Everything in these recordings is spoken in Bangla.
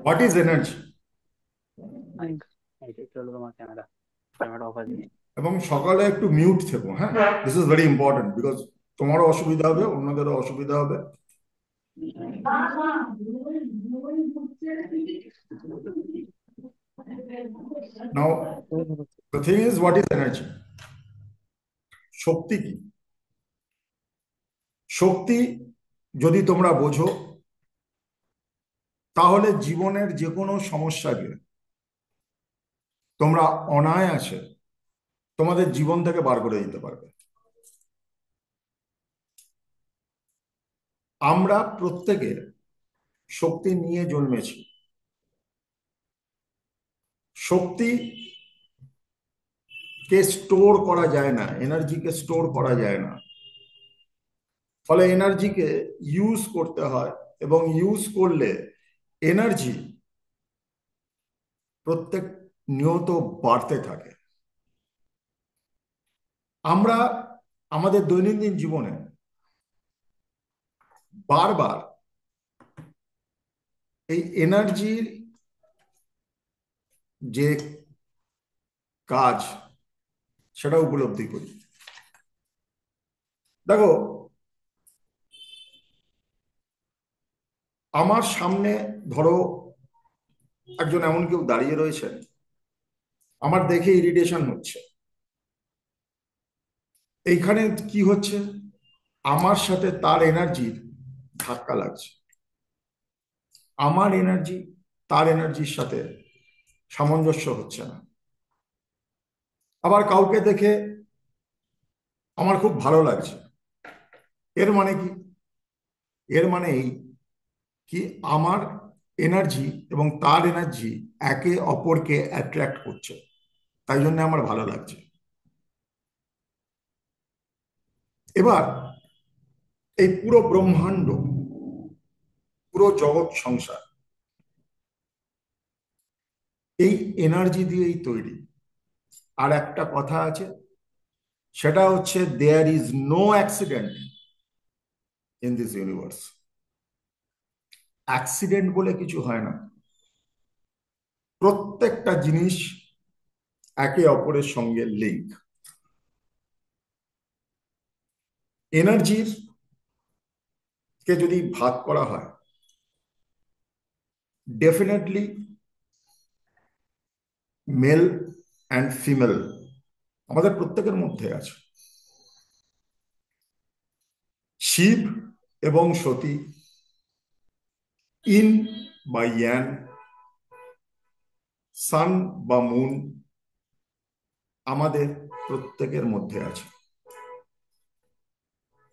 What is energy? আমি এটা হলো তোমার ক্যামেরা, ক্যামেরা অফ আছে। এবং সকালে একটু মিউট থেকো, হ্যাঁ। This is very important, because তোমারও অসুবিধা হবে, অন্যদেরও অসুবিধা হবে। Now, the thing is, what is energy? শক্তি কি? শক্তি যদি তোমরা বোঝো, তাহলে জীবনের যে কোনো সমস্যাকে তোমরা অনায়াসে তোমাদের জীবন থেকে বার করে দিতে পারবে। আমরা প্রত্যেকে শক্তি নিয়ে জন্মেছি। শক্তি কে স্টোর করা যায় না, এনার্জিকে স্টোর করা যায় না। ফলে এনার্জিকে ইউজ করতে হয়, এবং ইউজ করলে এনার্জি প্রত্যেক নিয়ত বাড়তে থাকে। আমরা আমাদের দৈনন্দিন জীবনে বারবার এই এনার্জির যে কাজ, সেটা উপলব্ধি করি। দেখো, আমার সামনে ধরো একজন এমন কেউ দাঁড়িয়ে রয়েছেন, আমার দেখে ইরিটেশন হচ্ছে। এইখানে কি হচ্ছে? আমার সাথে তার এনার্জির ধাক্কা লাগছে। আমার এনার্জি তার এনার্জির সাথে সামঞ্জস্য হচ্ছে না। আবার কাউকে দেখে আমার খুব ভালো লাগছে। এর মানে কি? এর মানে এই, কি আমার এনার্জি এবং তার এনার্জি একে অপরকে অ্যাট্রাক্ট করছে, তাই জন্য আমার ভালো লাগছে। এবার এই পুরো ব্রহ্মাণ্ড, পুরো জগৎ সংসার এই এনার্জি দিয়েই তৈরি। আর একটা কথা আছে, সেটা হচ্ছে, there is no accident in this universe. Accident বলে কিছু হয় না। প্রত্যেকটা জিনিস একে অপরের সঙ্গে লিঙ্ক। এনার্জির কে যদি ভাগ করা হয়, ডেফিনেটলি মেল অ্যান্ড ফিমেল আমাদের প্রত্যেকের মধ্যে আছে। শিব এবং সতী, ইন বা ইয়ান, সান বা মুন আমাদের প্রত্যেকের মধ্যে আছে।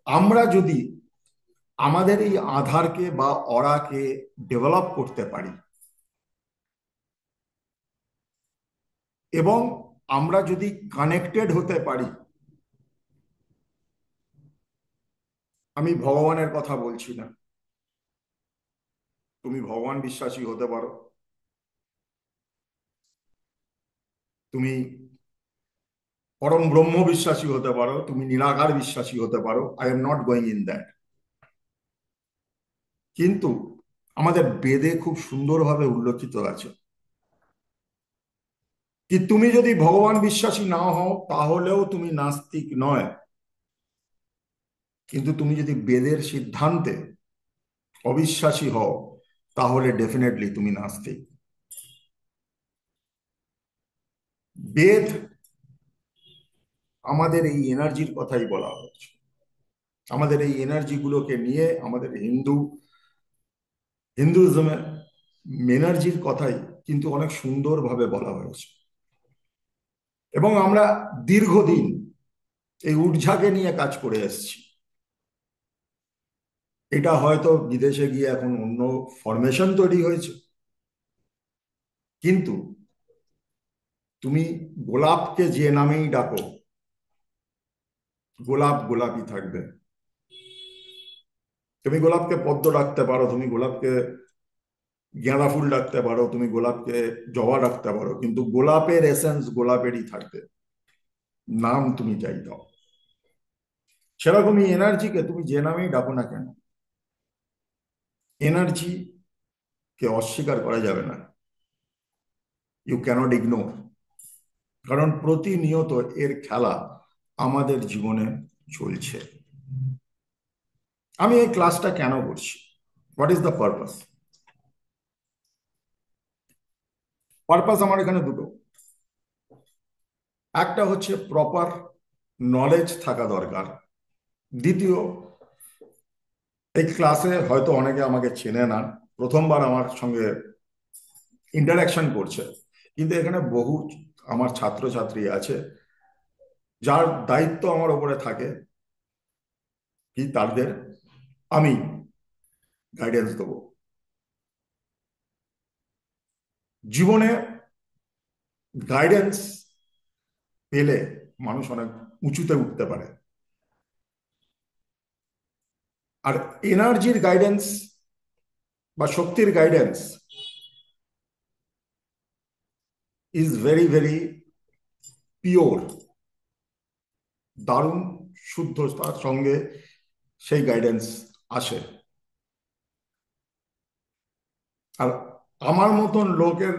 আমরা যদি আমাদের এই আধারকে বা অরাকে ডেভেলপ করতে পারি, এবং আমরা যদি কানেক্টেড হতে পারি, আমি ভগবানের কথা বলছি না, তুমি ভগবান বিশ্বাসী হতে পারো, তুমি পরম ব্রহ্ম বিশ্বাসী হতে পারো, তুমি নিরাকার বিশ্বাসী হতে পারো, I am not going in that. কিন্তু আমাদের বেদে খুব সুন্দরভাবে উল্লেখিত আছে, কি তুমি যদি ভগবান বিশ্বাসী না হও তাহলেও তুমি নাস্তিক নয়, কিন্তু তুমি যদি বেদের সিদ্ধান্তে অবিশ্বাসী হও, তাহলে ডেফিনেটলি তুমি নাস্তিক। বেদ আমাদের এই এনার্জির কথাই বলা হচ্ছে। আমাদের এই এনার্জি গুলোকে নিয়ে আমাদের হিন্দুইজমে এনার্জির কথাই কিন্তু অনেক সুন্দরভাবে বলা হয়েছে। এবং আমরা দীর্ঘদিন এই ঊর্জাকে নিয়ে কাজ করে এসেছি। এটা হয়তো বিদেশে গিয়ে এখন অন্য ফরমেশন তৈরি হয়েছে, কিন্তু তুমি গোলাপকে যে নামেই ডাকো, গোলাপ গোলাপই থাকবে। তুমি গোলাপকে পদ্ম ডাকতে পারো, তুমি গোলাপকে গাঁদা ফুল ডাকতে পারো, তুমি গোলাপকে জবা ডাকতে পারো, কিন্তু গোলাপের এসেন্স গোলাপেরই থাকবে, নাম তুমি যাই দাও। সেরকমই এনার্জিকে তুমি যে নামেই ডাকো না কেন, এনার্জি কে অস্বীকার করা যাবে না, ইউ ক্যানট ইগনোর, কারণ প্রতিনিয়ত এর খেলা আমাদের জীবনে চলছে। আমি এই ক্লাসটা কেন করছি? What is the purpose? Purpose আমার এখানে দুটো। একটা হচ্ছে প্রপার নলেজ থাকা দরকার। দ্বিতীয়, এই ক্লাসে হয়তো অনেকে আমাকে চেনে না, প্রথমবার আমার সঙ্গে ইন্টারাকশন করছে, কিন্তু এখানে বহু আমার ছাত্রছাত্রী আছে যার দায়িত্ব আমার উপরে থাকে কি তাদের আমি গাইডেন্স দেবো। জীবনে গাইডেন্স পেলে মানুষ অনেক উঁচুতে উঠতে পারে। আর এনার্জির গাইডেন্স বা শক্তির guidance is very very pure, দারুণ শুদ্ধতার সঙ্গে সেই গাইডেন্স আসে। আর আমার মতন লোকের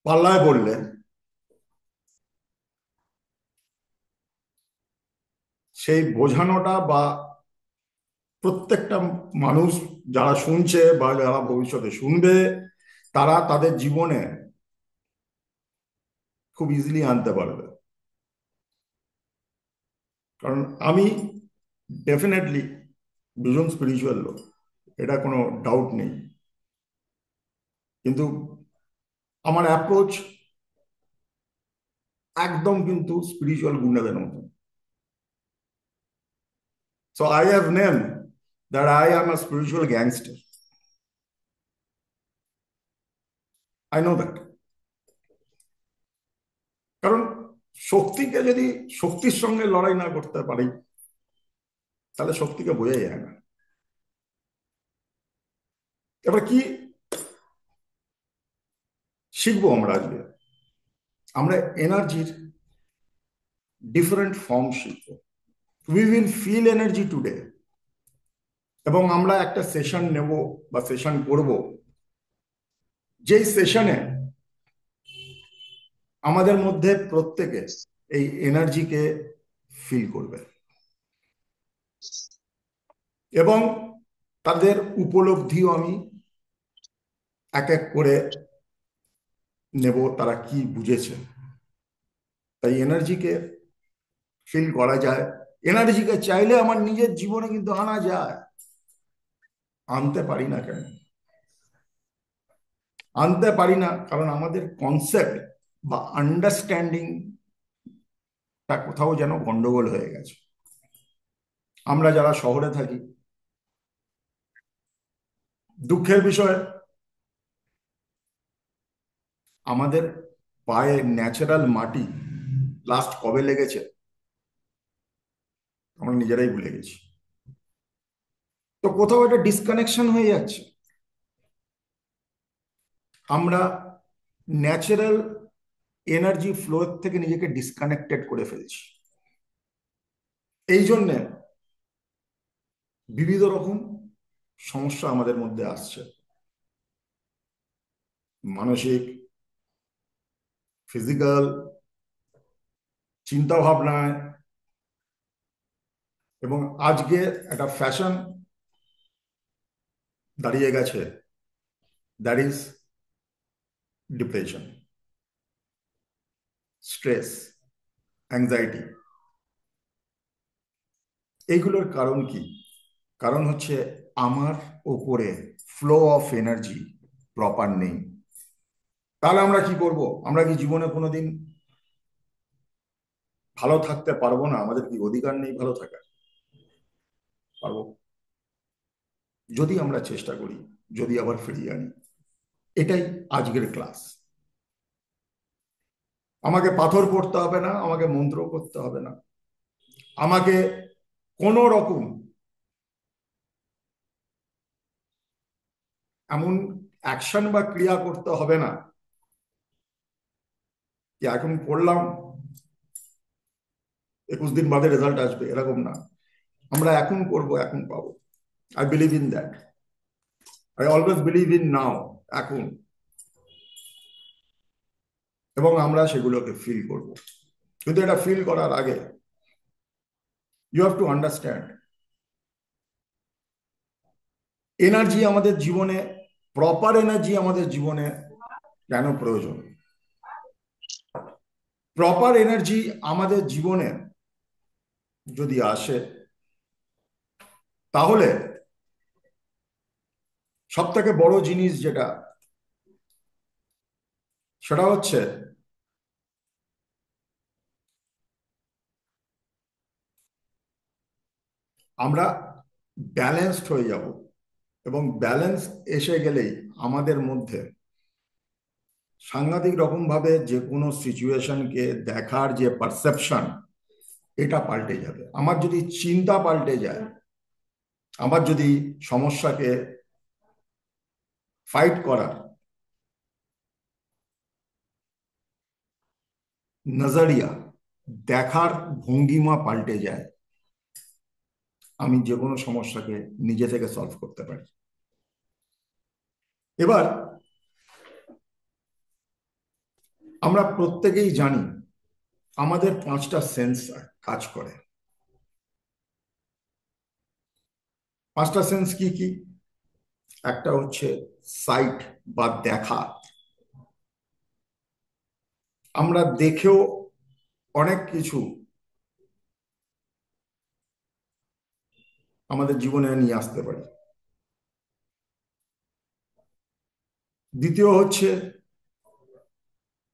পাল্লায় পড়লে সেই বোঝানোটা বা প্রত্যেকটা মানুষ যারা শুনছে বা যারা ভবিষ্যতে শুনবে তারা তাদের জীবনে খুব ইজিলি আনতে পারবে। কারণ আমি ডেফিনেটলি ভীষণ স্পিরিচুয়াল লোক, এটা কোনো ডাউট নেই, কিন্তু আমার অ্যাপ্রোচ একদম কিন্তু স্পিরিচুয়াল গুন্ডাদের মতো। So I have name that I am a spiritual gangster. I know that. কারণ শক্তিকে যদি শক্তির সঙ্গে লড়াই না করতে পারি তাহলে শক্তিকে বোঝাই যায় না। এবার কি শিখবো আমরা আজকে? আমরা এনার্জির ডিফারেন্ট ফর্ম শিখবো। We will feel energy today, এবং আমরা একটা সেশন নেব বা সেশন করব যেই সেশনে আমাদের মধ্যে প্রত্যেকে এই এনার্জিকে ফিল করবে এবং তাদের উপলব্ধিও আমি এক এক করে নেব, তারা কি বুঝেছে। তাই এনার্জিকে ফিল করা যায়, এনার্জিকে চাইলে আমার নিজের জীবনে কিন্তু আনা যায়। আনতে পারি না কেন? আনতে পারি না কারণ আমাদের কনসেপ্ট বা আন্ডারস্ট্যান্ডিংটা কোথাও যেন গন্ডগোল হয়ে গেছে। আমরা যারা শহরে থাকি, দুঃখের বিষয় আমাদের পায়ে ন্যাচারাল মাটি লাস্ট কবে লেগেছে আমরা নিজেরাই ভুলে গেছি। তো কোথাও একটা ডিসকানেকশন হয়ে যাচ্ছে। আমরা ন্যাচারাল এনার্জি ফ্লো থেকে নিজেকে ডিসকানেক্টেড করে ফেলছি। এই জন্যে বিবিধ রকম সমস্যা আমাদের মধ্যে আসছে, মানসিক, ফিজিক্যাল, চিন্তা ভাবনায়। এবং আজকে একটা ফ্যাশন দাঁড়িয়ে গেছে, that is depression, stress, anxiety. এইগুলোর কারণ কি? কারণ হচ্ছে আমার ওপরে ফ্লো অফ এনার্জি প্রপার নেই। তাহলে আমরা কি করব? আমরা কি জীবনে কোনোদিন ভালো থাকতে পারবো না? আমাদের কি অধিকার নেই ভালো থাকার? পারবো, যদি আমরা চেষ্টা করি, যদি আবার ফিরিয়ে আনি। এটাই আজকের ক্লাস। আমাকে পাথর পড়তে হবে না, আমাকে মন্ত্র করতে হবে না, আমাকে কোন রকম এমন অ্যাকশন বা ক্রিয়া করতে হবে না যে এখন করলাম 21 দিন বাদে রেজাল্ট আসবে, এরকম না। আমরা এখন করব, এখন পাবো। I believe in that. I always believe in now, এখন, এবং আমরা সেগুলোকে ফিল করব। কিন্তু এটা ফিল করার আগে you have to understand energy আমাদের জীবনে, প্রপার এনার্জি আমাদের জীবনে কেন প্রয়োজন। প্রপার এনার্জি আমাদের জীবনে যদি আসে, তাহলে সব থেকে বড় জিনিস যেটা, সেটা হচ্ছে আমরা ব্যালেন্সড হয়ে যাব। এবং ব্যালেন্স এসে গেলেই আমাদের মধ্যে সাংঘাতিক রকম ভাবে যে কোনো সিচুয়েশনকে দেখার যে পারসেপশন, এটা পাল্টে যাবে। আমার যদি চিন্তা পাল্টে যায়, আমার যদি সমস্যাকে ফাইট করার নজরিয়া, দেখার ভঙ্গিমা পাল্টে যায়, আমি যে কোনো সমস্যাকে নিজে থেকে সলভ করতে পারি। এবার আমরা প্রত্যেকেই জানি আমাদের পাঁচটা সেন্স কাজ করে। পাঁচটা সেন্স কি কি? একটা হচ্ছে সাইট বা দেখা। আমরা দেখেও অনেক কিছু আমাদের জীবনে নিয়ে আসতে পারি। দ্বিতীয় হচ্ছে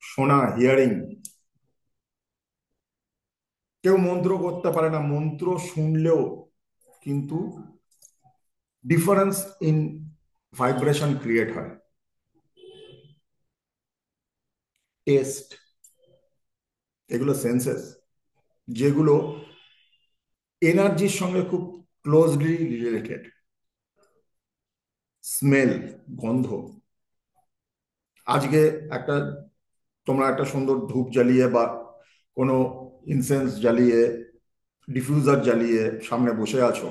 শোনা, হিয়ারিং। কেউ মন্ত্র করতে পারে না, মন্ত্র শুনলেও কিন্তু ডিফারেন্স ইন ভাইব্রেশন ক্রিয়েট হয়। টেস্ট, এগুলো সেন্সেস যেগুলো এনার্জির সঙ্গে খুব ক্লোজলি রিলেটেড। স্মেল, গন্ধ। আজকে একটা, তোমরা একটা সুন্দর ধূপ জ্বালিয়ে বা কোনো ইনসেন্স জ্বালিয়ে, ডিফিউজার জ্বালিয়ে সামনে বসে আছো,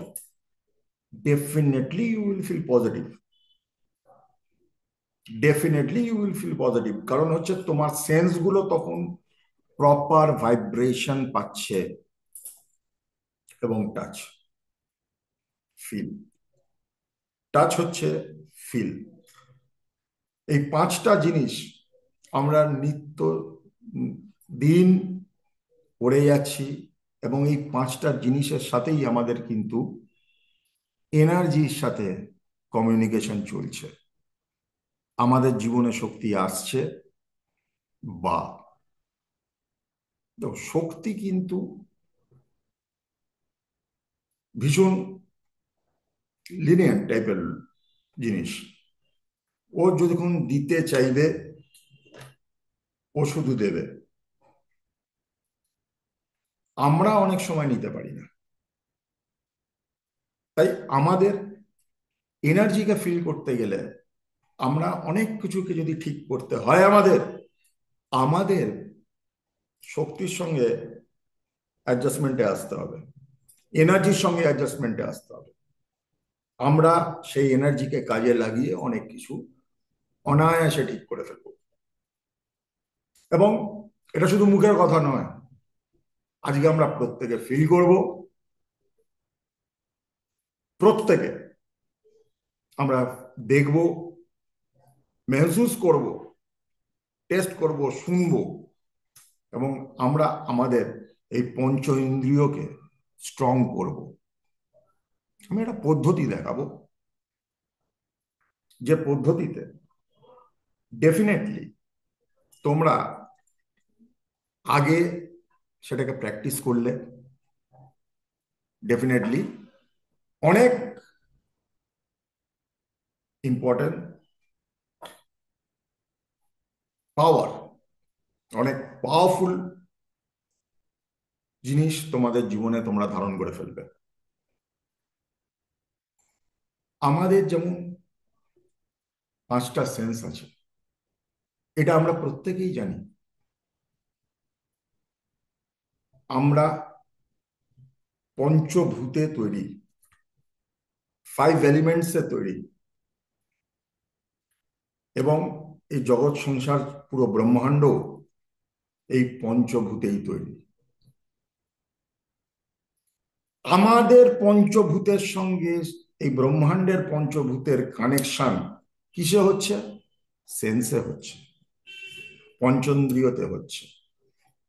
definitely you will feel positive. Definitely you will feel positive, কারণ হচ্ছে তোমার সেন্স গুলো তখন প্রপার ভাইব্রেশন পাচ্ছে। এবং টাচ, ফিল। টাচ হচ্ছে ফিল। এই পাঁচটা জিনিস আমরা নিত্য দিন করে যাচ্ছি, এবং এই পাঁচটা জিনিসের সাথেই আমাদের কিন্তু এনার্জির সাথে কমিউনিকেশন চলছে। আমাদের জীবনে শক্তি আসছে, বা, তো শক্তি কিন্তু ভীষণ লিনিয়ার টাইপের জিনিস। ও যখন দিতে চাইবে, ও শুধু দেবে। আমরা অনেক সময় নিতে পারি না। তাই আমাদের এনার্জিকে ফিল করতে গেলে আমরা অনেক কিছুকে যদি ঠিক করতে হয়, আমাদের আমাদের শক্তির সঙ্গে অ্যাডজাস্টমেন্টে আসতে হবে, এনার্জির সঙ্গে অ্যাডজাস্টমেন্টে আসতে হবে। আমরা সেই এনার্জিকে কাজে লাগিয়ে অনেক কিছু অনায়াসে ঠিক করে ফেলবো। এবং এটা শুধু মুখের কথা নয়, আজকে আমরা প্রত্যেকে ফিল করব, প্রত্যেকে আমরা দেখব, মেহসুস করব, টেস্ট করব, শুনবো, এবং আমরা আমাদের এই পঞ্চ ইন্দ্রিয়কে স্ট্রং করব। আমি একটা পদ্ধতি দেখাবো, যে পদ্ধতিতে ডেফিনেটলি তোমরা আগে সেটাকে প্র্যাকটিস করলে ডেফিনেটলি অনেক ইম্পর্টেন্ট পাওয়ার, অনেক পাওয়ারফুল জিনিস তোমাদের জীবনে তোমরা ধারণ করে ফেলবে। আমাদের যেমন পাঁচটা সেন্স আছে, এটা আমরা প্রত্যেকেই জানি। আমরা পঞ্চভূতে তৈরি, ফাইভ এলিমেন্টসে তৈরি। এবং এই জগৎ সংসার পুরো ব্রহ্মাণ্ড এই পঞ্চভূতেই তৈরি। আমাদের পঞ্চভূতের সঙ্গে এই ব্রহ্মাণ্ডের পঞ্চভূতের কানেকশন কিসে হচ্ছে? সেন্সে হচ্ছে, পঞ্চেন্দ্রিয়তে হচ্ছে।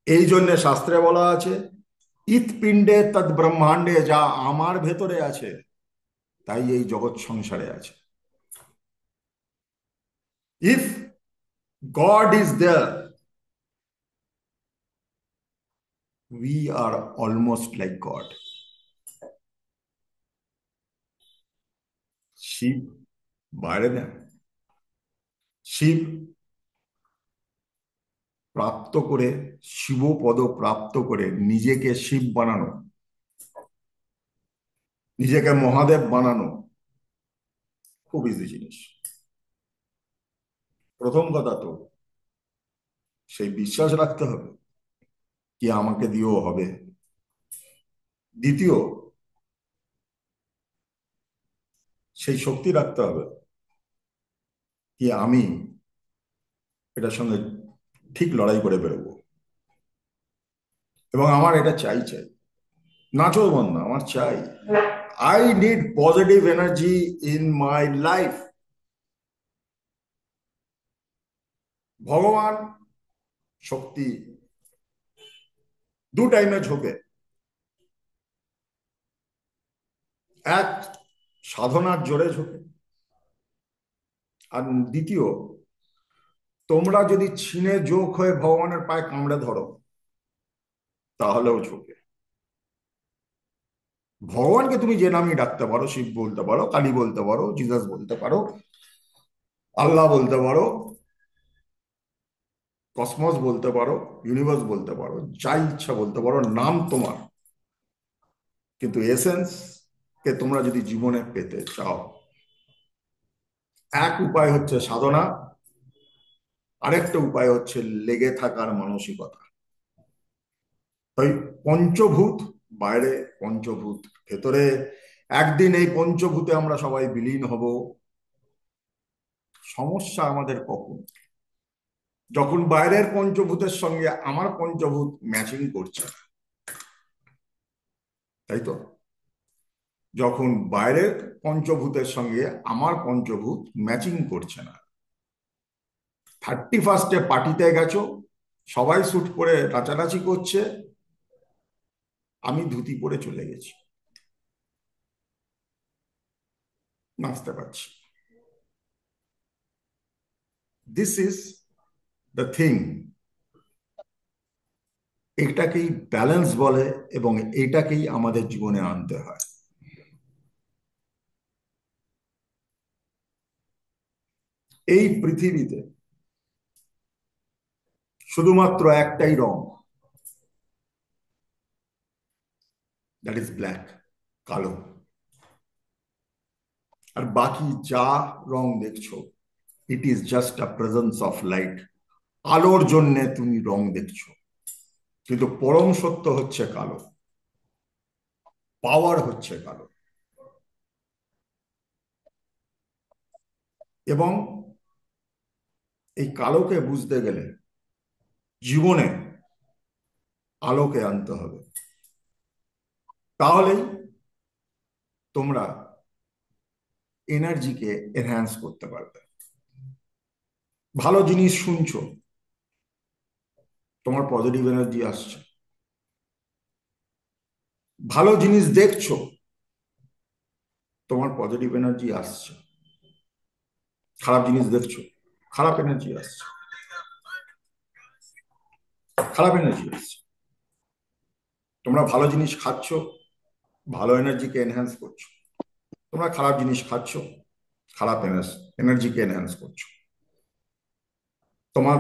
এই জন্য শাস্ত্রে বলা আছে, ইৎপিণ্ডে তৎ ব্রহ্মাণ্ডে, যা আমার ভেতরে আছে তাই এই জগৎ সংসারে আছে। If God is there, we are almost like God. Shiva বাইরে দেন, শিব প্রাপ্ত করে, শিবপদ প্রাপ্ত করে নিজেকে শিব বানানো, নিজেকে মহাদেব বানানো খুব ইজি জিনিস। প্রথম কথা তো সেই বিশ্বাস রাখতে হবে কি আমাকে দিয়েও হবে। দ্বিতীয়, সেই শক্তি রাখতে হবে কি আমি এটার সঙ্গে ঠিক লড়াই করে বেরোবো, এবং আমার এটা চাই চাই, নাচো বন্ধ, আমার চাই। I need positive energy in my life. ভগবান শক্তি দু টাইমে ঝোঁকে, এক সাধনার জোরে ঝোঁকে, আর দ্বিতীয় তোমরা যদি ছিনে যোগ হয়ে ভগবানের পায়ে কামড়ে ধরো তাহলেও ঝোঁকে। ভগবানকে তুমি যে নামই ডাকতে পারো, শিব বলতে পারো, কালী বলতে পারো, জিসাস বলতে পারো, আল্লাহ বলতে পারো, কসমস বলতে পারো, ইউনিভার্স বলতে পারো, যা ইচ্ছা বলতে পারো, নাম তোমার। কিন্তু এসেন্স কে তোমরা যদি জীবনে পেতে চাও, এক উপায় হচ্ছে সাধনা, আরেকটা উপায় হচ্ছে লেগে থাকার মানসিকতা। তাই পঞ্চভূত বাইরে, পঞ্চভূত ভেতরে, একদিন এই পঞ্চভূতে আমরা সবাই বিলীন হব। সমস্যা আমাদের কখন? যখন বাইরের পঞ্চভূতের সঙ্গে আমার পঞ্চভূত ম্যাচিং করছে না, তাই তো? যখন বাইরের পঞ্চভূতের সঙ্গে আমার পঞ্চভূত ম্যাচিং করছে না, 31 পার্টিতে গেছো, সবাই স্যুট পরে নাচানাচি করছে, আমি ধুতি পরে চলে গেছি, নাচতে পারছি। This is the thing. এটাকেই ব্যালেন্স বলে, এবং এটাকেই আমাদের জীবনে আনতে হয়। এই পৃথিবীতে শুধুমাত্র একটাই রং, দ্যাট ইজ ব্ল্যাক, কালো। আর বাকি যা রং দেখছো, it is just a presence of light. আলোর জন্যে তুমি রং দেখছো, কিন্তু পরম সত্য হচ্ছে কালো, পাওয়ার হচ্ছে কালো। এবং এই কালোকে বুঝতে গেলে জীবনে আলোকে আনতে হবে, তাহলেই তোমরা এনার্জিকে এনহ্যান্স করতে পারবে। ভালো জিনিস শুনছো, তোমার পজিটিভ এনার্জি আসছে। ভালো জিনিস দেখছো, তোমার পজিটিভ এনার্জি আসছে। খারাপ জিনিস দেখছো, খারাপ এনার্জি আসছে, খারাপ এনার্জি আসছে। তোমরা ভালো জিনিস খাচ্ছ, ভালো এনার্জিকে এনহ্যান্স করছো। তোমরা খারাপ জিনিস খাচ্ছ, খারাপ এনার্জিকে এনহ্যান্স করছো। তোমার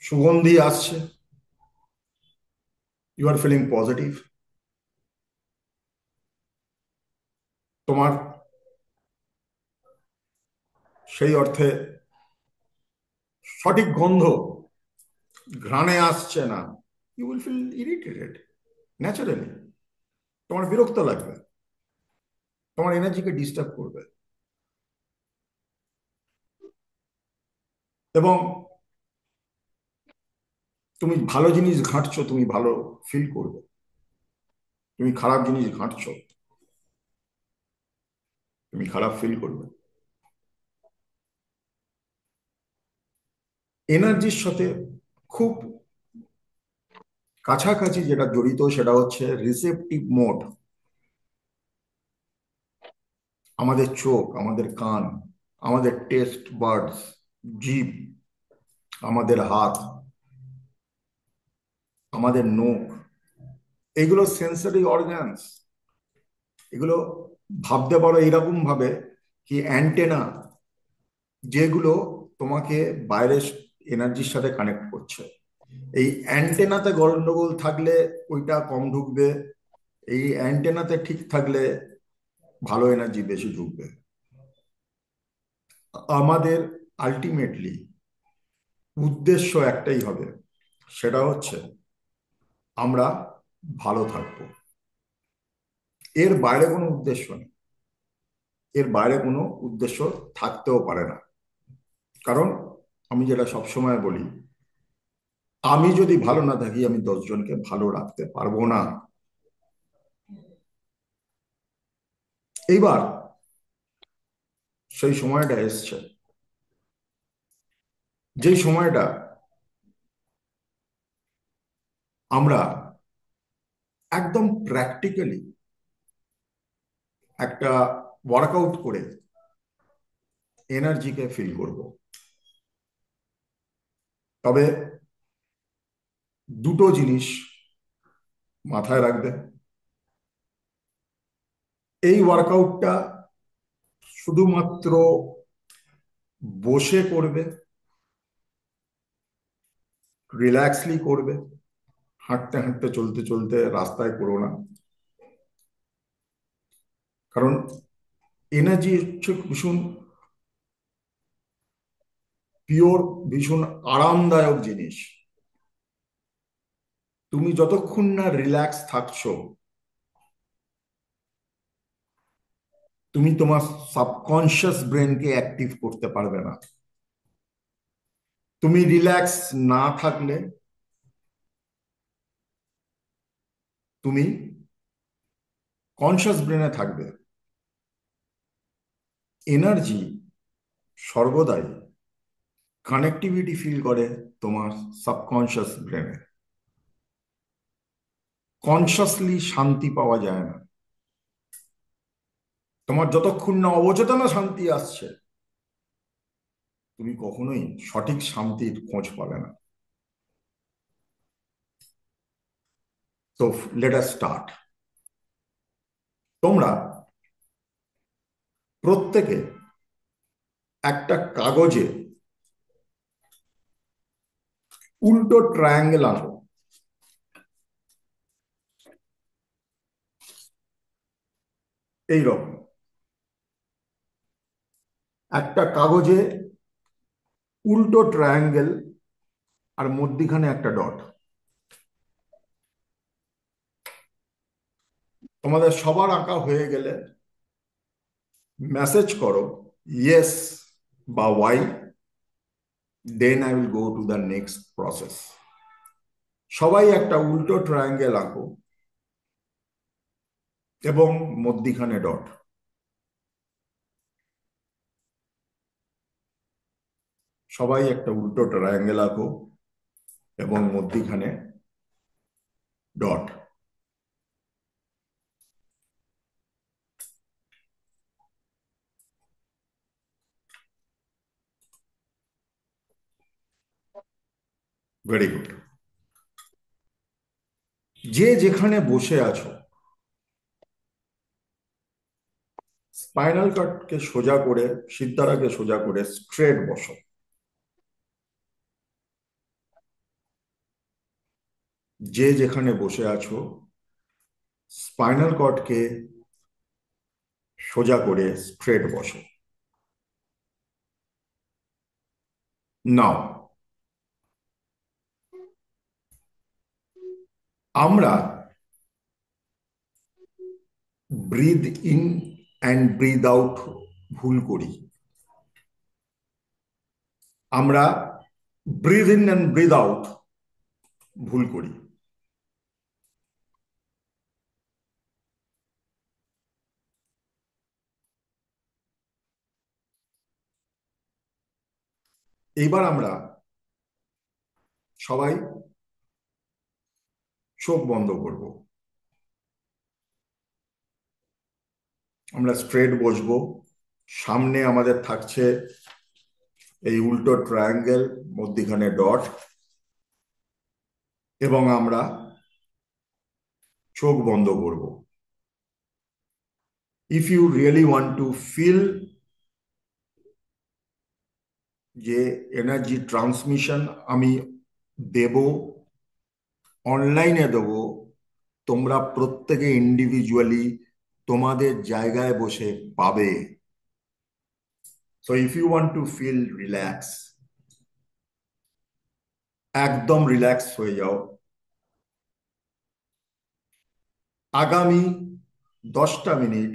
সুগন্ধি আসছে, ইউ আর ফিলিং পজিটিভ। তোমার সেই অর্থে সঠিক গন্ধ ঘ্রাণে আসছে না, you will feel irritated naturally. তোমার বিরক্ত লাগবে, তোমার এনার্জিকে ডিস্টার্ব করবে। এবং তুমি ভালো জিনিস ঘাঁটছো, তুমি ভালো ফিল করবে। তুমি খারাপ জিনিস ঘাঁটছো, তুমি খারাপ ফিল করবে। এনার্জির সাথে খুব কাছাকাছি যেটা জড়িত সেটা হচ্ছে রিসেপটিভ মোড। আমাদের চোখ, আমাদের কান, আমাদের টেস্ট বার্ডস, জিভ, আমাদের হাত, আমাদের নখ, এগুলো সেন্সরি অর্গানস। এগুলো ভাবতে পারো এইরকম ভাবে কি অ্যান্টেনা, যেগুলো তোমাকে বাইরের এনার্জির সাথে কানেক্ট করছে। এই অ্যান্টেনাতে গন্ডগোল থাকলে ওইটা কম ঢুকবে, এই অ্যান্টেনাতে ঠিক থাকলে ভালো এনার্জি বেশি ঢুকবে। আমাদের আলটিমেটলি উদ্দেশ্য একটাই হবে, সেটা হচ্ছে আমরা ভালো থাকবো। এর বাইরে কোনো উদ্দেশ্য নেই, এর বাইরে কোনো উদ্দেশ্য থাকতেও পারে না। কারণ আমি যেটা সবসময় বলি, আমি যদি ভালো না থাকি আমি 10 জনকে ভালো রাখতে পারবো না। এইবার সেই সময়টা এসছে, যেই সময়টা আমরা একদম প্র্যাকটিক্যালি একটা ওয়ার্কআউট করে এনার্জিকে ফিল করব। তবে দুটো জিনিস মাথায় রাখবে, এই ওয়ার্কআউটটা শুধুমাত্র বসে করবে, রিল্যাক্সলি করবে, হাঁটতে হাঁটতে চলতে চলতে রাস্তায় করো না। কারণ এনার্জি হচ্ছে ভীষণ পিওর, ভীষণ আরামদায়ক জিনিস। তুমি যতক্ষণ না রিল্যাক্স থাকছো, তুমি তোমার সাবকনশিয়াস ব্রেনকে অ্যাক্টিভ করতে পারবে না। তুমি রিল্যাক্স না থাকলে তুমি কনশিয়াস ব্রেনে থাকবে। এনার্জি সর্বদাই কানেক্টিভিটি ফিল করে তোমার সাবকনশিয়াস ব্রেনে। কনশাসলি শান্তি পাওয়া যায় না। তোমার যতক্ষণ না অবচেতন শান্তি আসছে, তুমি কখনোই সঠিক শান্তির খোঁজ পাবে না। তো লেট আস স্টার্ট। তোমরা প্রত্যেকে একটা কাগজে উল্টো ট্রায়াঙ্গেল আঁকো। এইরকম একটা কাগজে উল্টো ট্রায়াঙ্গেল, আর মধ্যিখানে একটা ডট। তোমাদের সবার আঁকা হয়ে গেলে মেসেজ করো ইয়েস বা Y, then I will go to the next process. সবাই একটা উল্টো ট্রায়াঙ্গেল আঁকো এবং মধ্যিখানে ডট। সবাই একটা উল্টো ট্রায়াঙ্গেল আঁকো এবং মধ্যিখানে ডট। Very good. যে যেখানে বসে আছো, স্পাইনাল কর্ডকে সোজা করে, সিদ্ধারাকে সোজা করে স্ট্রেট বসো। যে যেখানে বসে আছো, স্পাইনাল কর্ডকে সোজা করে স্ট্রেট বসো। নাও আমরা breathe in and breathe out ভুল করি। আমরা breathe in and breathe out ভুল করি। এইবার আমরা সবাই চোখ বন্ধ করব। আমরা স্ট্রেট বসবো। সামনে আমাদের থাকছে এই উল্টো ট্রায়াঙ্গেল, মধ্যিখানে ডট, এবং আমরা চোখ বন্ধ করব। If you really want to feel যে এনার্জি ট্রান্সমিশন আমি দেব, অনলাইনে দেব, তোমরা প্রত্যেকে ইন্ডিভিজুয়ালি তোমাদের জায়গায় বসে পাবে। So if you want to feel relax, একদম রিল্যাক্স হয়ে যাও। আগামী 10টা মিনিট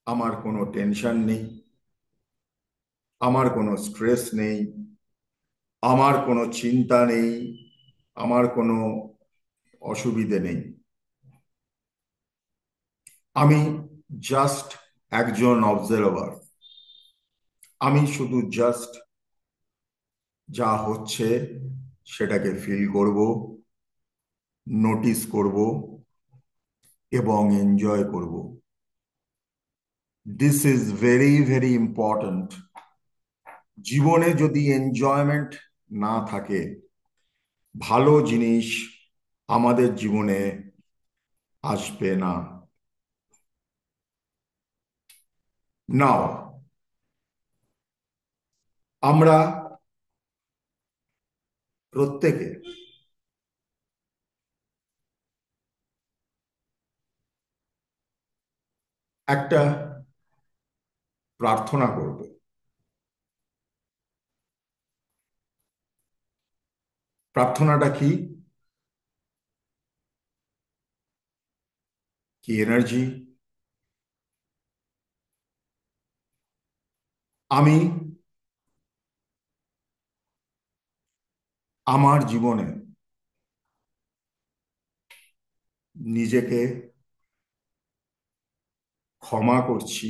আমার কোনো টেনশন নেই, আমার কোনো স্ট্রেস নেই, আমার কোনো চিন্তা নেই, আমার কোনো অসুবিধে নেই। আমি জাস্ট একজন অবজারভার। আমি শুধু জাস্ট যা হচ্ছে সেটাকে ফিল করব, নোটিস করব এবং এনজয় করব। This is very very important. জীবনে যদি এনজয়মেন্ট না থাকে, ভালো জিনিস আমাদের জীবনে আসবে না। নাও আমরা প্রত্যেকে একটা প্রার্থনা করব। প্রার্থনাটা কি? কি এনার্জি? আমি আমার জীবনে নিজেকে ক্ষমা করছি।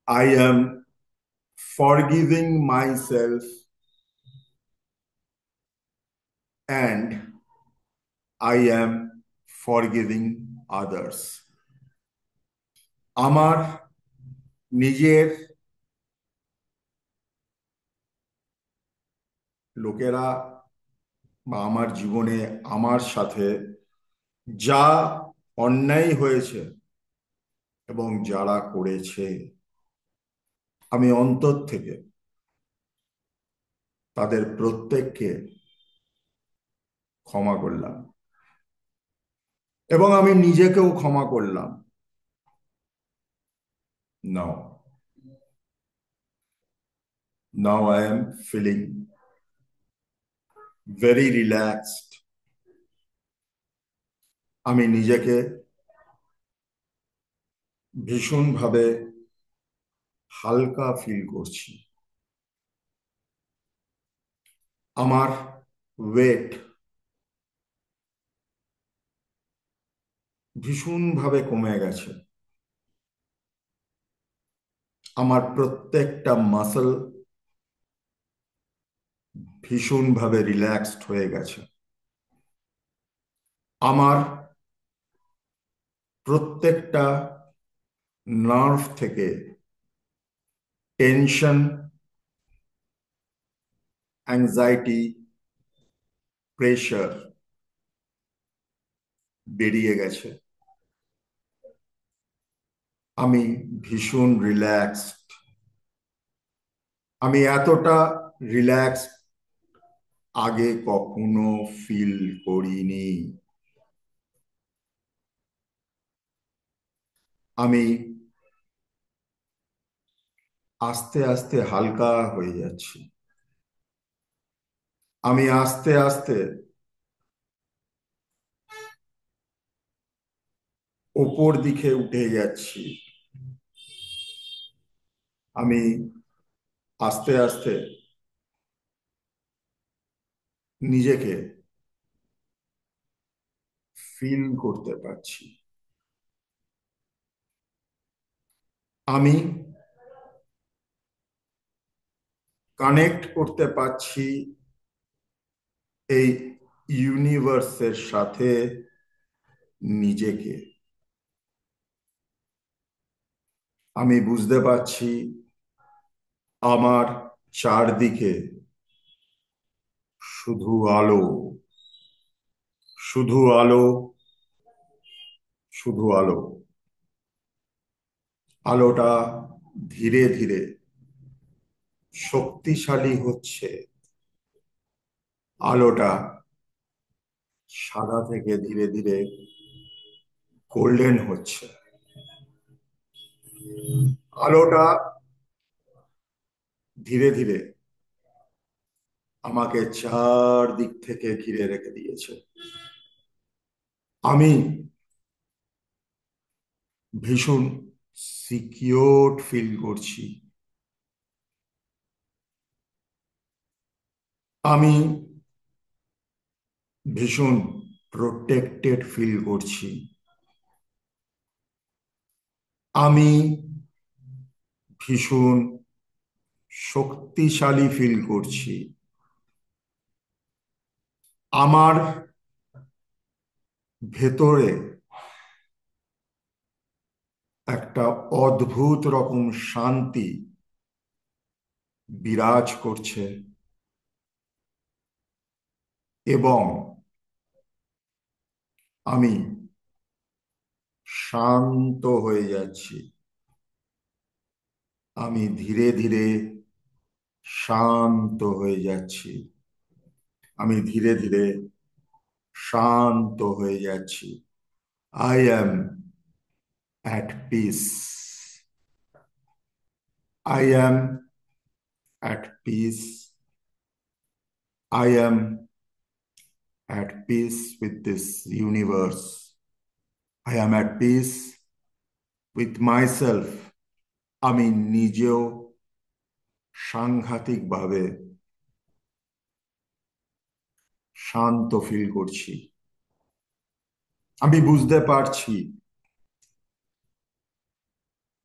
I am forgiving myself and I am forgiving others. আমার নিজের লোকেরা বা আমার জীবনে আমার সাথে যা অন্যায় হয়েছে এবং যারা করেছে, আমি অন্তর থেকে তাদের প্রত্যেককে ক্ষমা করলাম এবং আমি নিজেকেও ক্ষমা করলাম। Now now I am feeling very relaxed. আমি নিজেকে ভীষণভাবে হালকা ফিল করছি। আমার ওয়েট ভীষণভাবে কমে গেছে। আমার প্রত্যেকটা মাসল ভীষণভাবে রিল্যাক্সড হয়ে গেছে। আমার প্রত্যেকটা নার্ভ থেকে টেনশন, অ্যাংজাইটি, প্রেশার বেরিয়ে গেছে। আমি ভীষণ রিল্যাক্সড। আমি এতটা রিল্যাক্স আগে কখনো ফিল করিনি। আমি আস্তে আস্তে হালকা হয়ে যাচ্ছি। আমি আস্তে আস্তে ওপর দিকে উঠে যাচ্ছি। আমি আস্তে আস্তে নিজেকে ফিল করতে পারছি। আমি কানেক্ট করতে পারছি এই ইউনিভার্সের সাথে নিজেকে। আমি বুঝতে পারছি আমার চারদিকে শুধু আলো, শুধু আলো, শুধু আলো। আলোটা ধীরে ধীরে শক্তিশালী হচ্ছে। আলোটা সাদা থেকে ধীরে ধীরে গোল্ডেন হচ্ছে। আলোটা ধীরে ধীরে আমাকে চারদিক থেকে ঘিরে রেখে দিয়েছে। আমি ভীষণ সিকিউরড ফিল করছি। আমি ভীষণ প্রোটেক্টেড ফিল করছি। আমি ভীষণ শক্তিশালী ফিল করছি। আমার ভেতরে একটা অদ্ভুত রকম শান্তি বিরাজ করছে এবং আমি শান্ত হয়ে যাচ্ছি। আমি ধীরে ধীরে শান্ত হয়ে যাচ্ছি। আমি ধীরে ধীরে শান্ত হয়ে যাচ্ছি। I am at peace. I am at peace. I am at peace with this universe. I am at peace with myself. আমি নিজেও সাংঘাতিকভাবে শান্ত ফিল করছি। আমি বুঝতে পারছি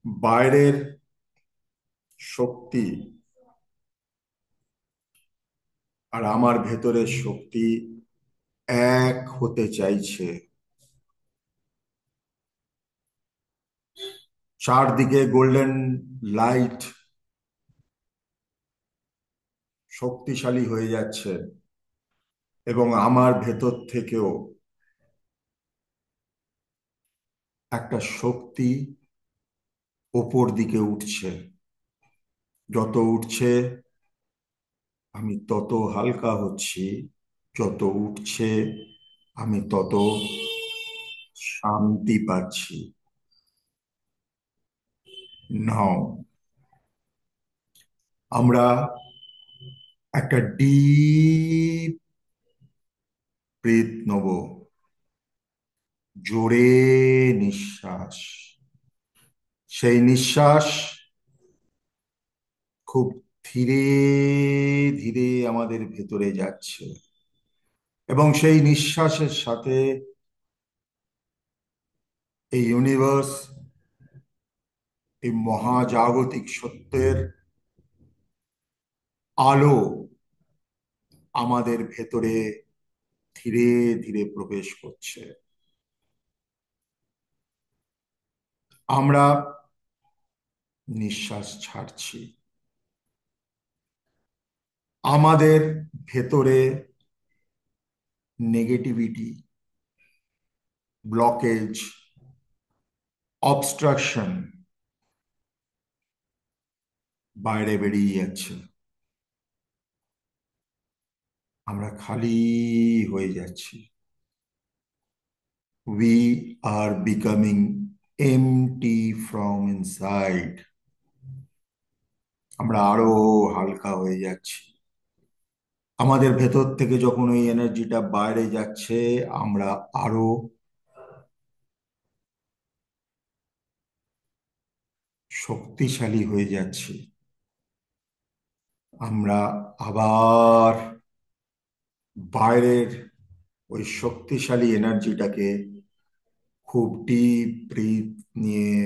বাইরের শক্তি আর আমার ভেতরের শক্তি এক হতে চাইছে। চারদিকে গোল্ডেন লাইট শক্তিশালী হয়ে যাচ্ছে এবং আমার ভেতর থেকেও একটা শক্তি ওপর দিকে উঠছে। যত উঠছে আমি তত হালকা হচ্ছি। যত উঠছে আমি তত শান্তি পাচ্ছি। নাও আমরা একটা ডিপ ব্রিথ নেব। জোরে নিঃশ্বাস। সেই নিঃশ্বাস খুব ধীরে ধীরে আমাদের ভেতরে যাচ্ছে এবং সেই নিঃশ্বাসের সাথে এই ইউনিভার্স, এই মহাজাগতিক সত্যের আলো আমাদের ভেতরে ধীরে ধীরে প্রবেশ করছে। আমরা নিঃশ্বাস ছাড়ছি। আমাদের ভেতরে নেগেটিভিটি, ব্লকেজ, অবস্ট্রাকশন বাইরে বেরিয়ে যাচ্ছে। আমরা খালি হয়ে যাচ্ছি। We are becoming empty from inside. আমরা আরো হালকা হয়ে যাচ্ছি। আমাদের ভেতর থেকে যখন ওই এনার্জিটা বাইরে যাচ্ছে আমরা আরো শক্তিশালী হয়ে যাচ্ছি। আমরা আবার বাইরের ওই শক্তিশালী এনার্জিটাকে খুব ডিপ ব্রিথ নিয়ে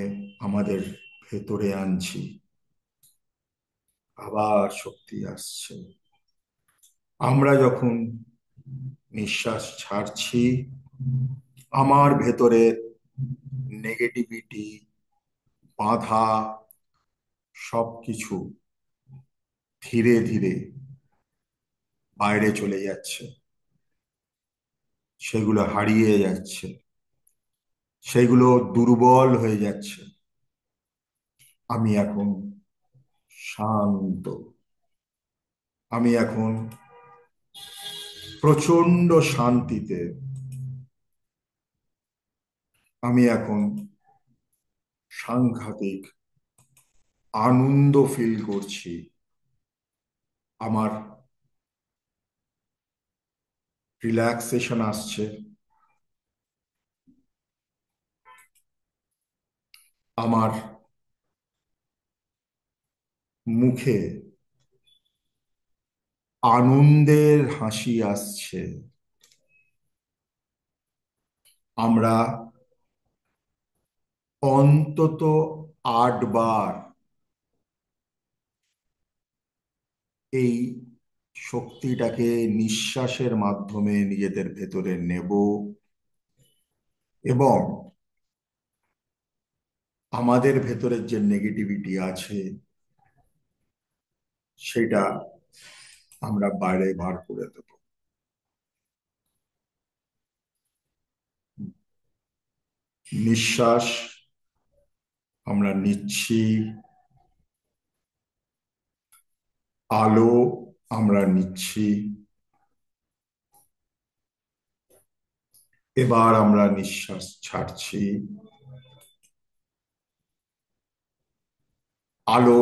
আমাদের ভেতরে আনছি। আবার শক্তি আসছে। আমরা যখন নিঃশ্বাস ছাড়ছি, আমার ভেতরে নেগেটিভিটি, বাধা, সবকিছু ধীরে ধীরে বাইরে চলে যাচ্ছে, সেগুলো হারিয়ে যাচ্ছে, সেগুলো দুর্বল হয়ে যাচ্ছে। আমি এখন শান্ত। আমি এখন প্রচন্ড শান্তিতে। আমি এখন সাংঘাতিক আনন্দ ফিল করছি। আমার রিল্যাক্সেশন আসছে। আমার মুখে আনন্দের হাসি আসছে। আমরা অন্তত 8 বার এই শক্তিটাকে নিঃশ্বাসের মাধ্যমে নিজেদের ভেতরে নেব এবং আমাদের ভেতরের যে নেগেটিভিটি আছে সেটা আমরা বাইরে বার করে দেব। নিঃশ্বাস আমরা নিচ্ছি, আলো আমরা নিচ্ছি, এবার আমরা নিঃশ্বাস ছাড়ছি। আলো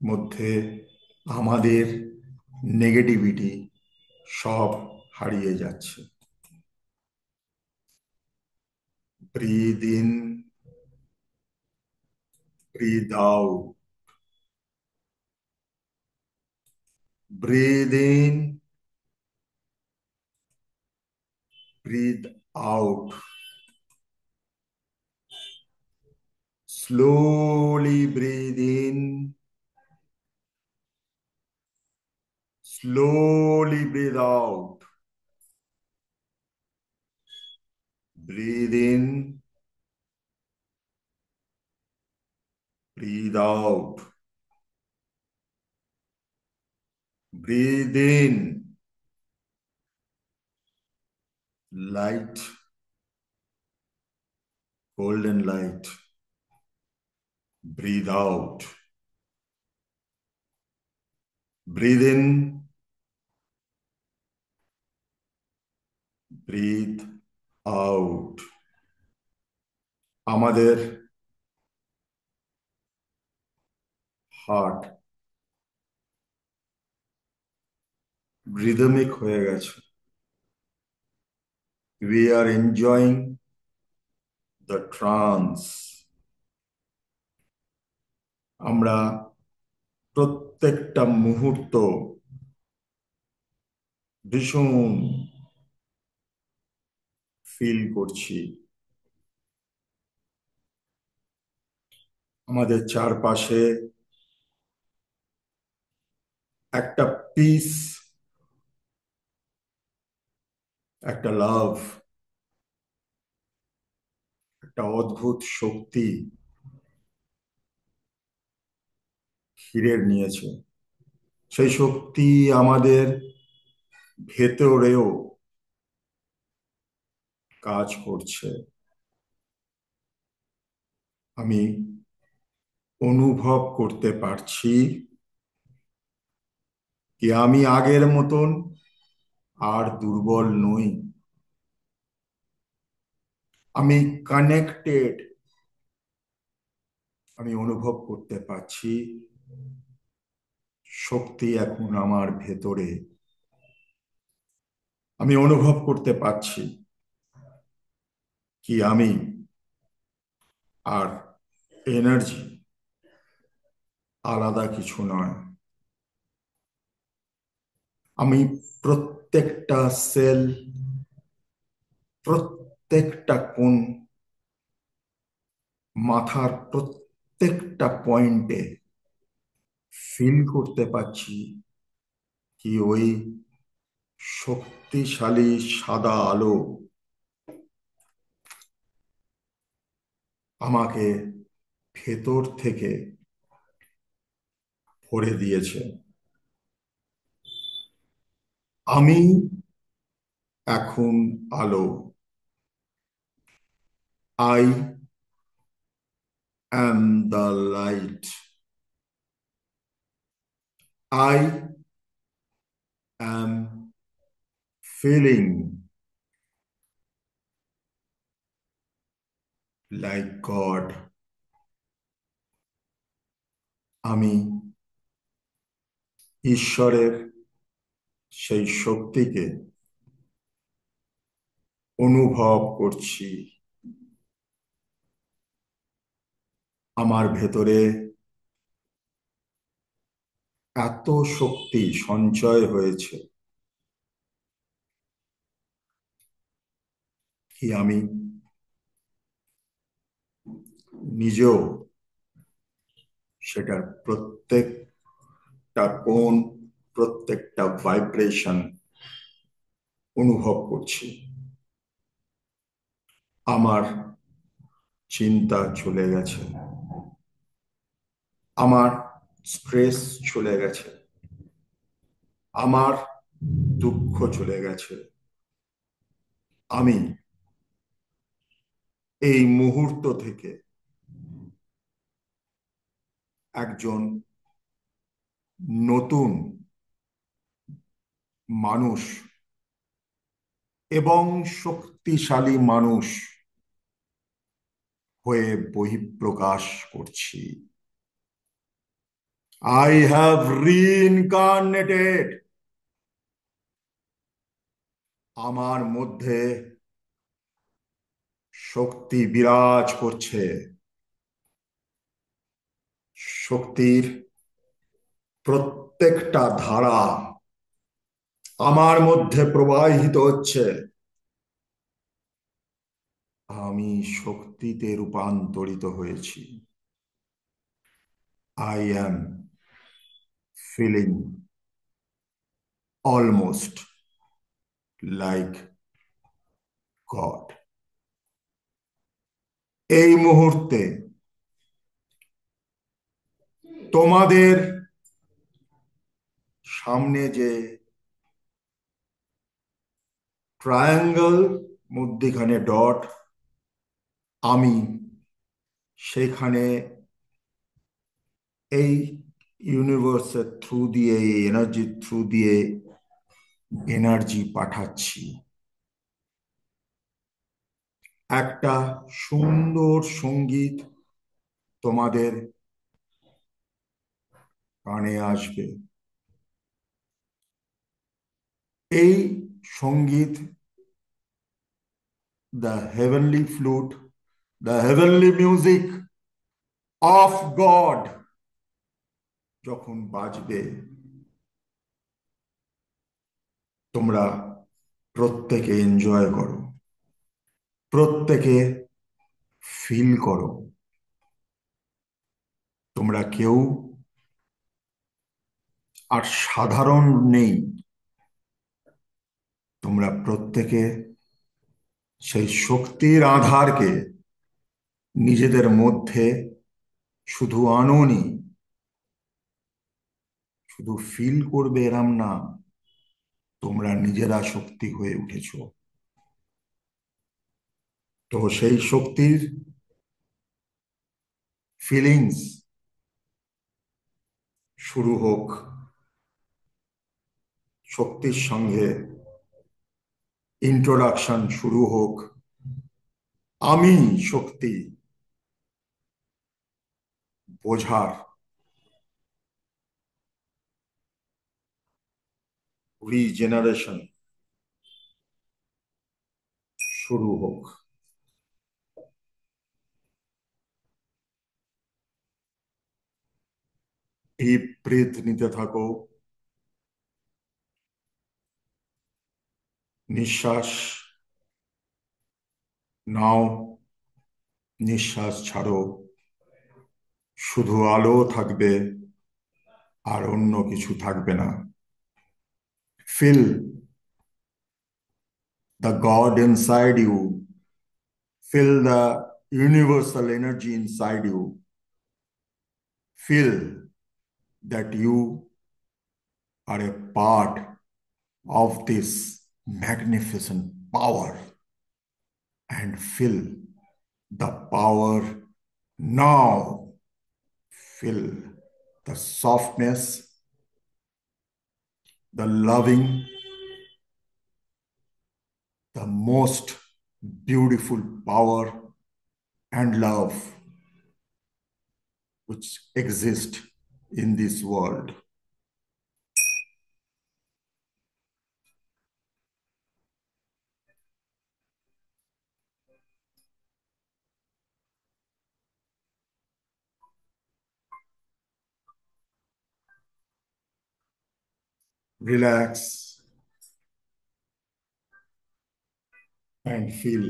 মধ্যে আমাদের নেগেটিভিটি সব হারিয়ে যাচ্ছে। Breathe in, breathe out, breathe in, breathe out. Slowly breathe in, slowly breathe out. Breathe in, breathe out. Breathe in, light, golden light. Breathe out. Breathe in, breathe out. আমাদের হার্ট রিদমিক হয়ে গেছে। We are enjoying the trance. আমরা প্রত্যেকটা মুহূর্ত ভীষণ ফিল করছি। আমাদের চারপাশে একটা পিস, একটা লাভ, একটা অদ্ভুত শক্তি ঘিরে নিয়েছে। সেই শক্তি আমাদের ভেতরেও কাজ করছে। আমি অনুভব করতে পারছি কি আমি আগের মতন আর দুর্বল নই। আমি কানেক্টেড। আমি অনুভব করতে পারছি শক্তি এখন আমার ভেতরে। আমি অনুভব করতে পারছি কি আমি আর এনার্জি আলাদা কিছু নয়। আমি প্রত্যেকটা সেল, প্রত্যেকটা কোণ, মাথার প্রত্যেকটা পয়েন্টে ফিল করতে পারছি কি ওই শক্তিশালী সাদা আলো আমাকে ভেতর থেকে ভরে দিয়েছে। আমি এখন আলো। I am the light. I am feeling like God. আমি ঈশ্বরের সেই শক্তিকে অনুভব করছি। আমার ভেতরে এত শক্তি সঞ্চয় হয়েছে কি আমি নিজেও সেটার প্রত্যেকটা কোণ, প্রত্যেকটা ভাইব্রেশন অনুভব করছি। আমার চিন্তা চলে গেছে, আমার স্ট্রেস চলে গেছে, আমার দুঃখ চলে গেছে। আমি এই মুহূর্ত থেকে একজন নতুন মানুষ এবং শক্তিশালী মানুষ হয়ে বহিঃপ্রকাশ করছি। I have reincarnated. আমার মধ্যে শক্তি বিরাজ করছে। শক্তির প্রত্যেকটা ধারা আমার মধ্যে প্রবাহিত হচ্ছে। আমি শক্তিতে রূপান্তরিত হয়েছি। I am feeling almost like God. এই মুহূর্তে তোমাদের সামনে যে ট্রায়াঙ্গেল, মধ্যিখানে ডট, আমি সেখানে এই ইউনিভার্সের থ্রু দিয়ে, এই এনার্জির থ্রু দিয়ে এনার্জি পাঠাচ্ছি। একটা সুন্দর সঙ্গীত তোমাদের কানে আসবে। এই সঙ্গীত, the heavenly flute, the heavenly music of god যখন বাজবে, তোমরা প্রত্যেকে এনজয় করো, প্রত্যেকে ফিল করো। তোমরা কেউ আর সাধারণ নেই। তোমরা প্রত্যেকে সেই শক্তির আধারকে নিজেদের মধ্যে শুধু আনোনি, শুধু ফিল করবে এরম না, তোমরা নিজেরা শক্তি হয়ে উঠেছ। তো সেই শক্তির ফিলিংস শুরু হোক। শক্তির সঙ্গে ইন্ট্রোডাকশন শুরু হোক। আমি শক্তি বোঝার রিজেনারেশন শুরু হোক। ডিপ ব্রিথ নিতে থাকো, নিঃশ্বাস নাও, নিঃশ্বাস ছাড়ো। শুধু আলো থাকবে, আর অন্য কিছু থাকবে না। Feel the God inside you, feel the universal energy inside you, feel that you are a part of this magnificent power, and feel the power now. Feel the softness, the loving, the most beautiful power and love which exist in this world. Relax and feel.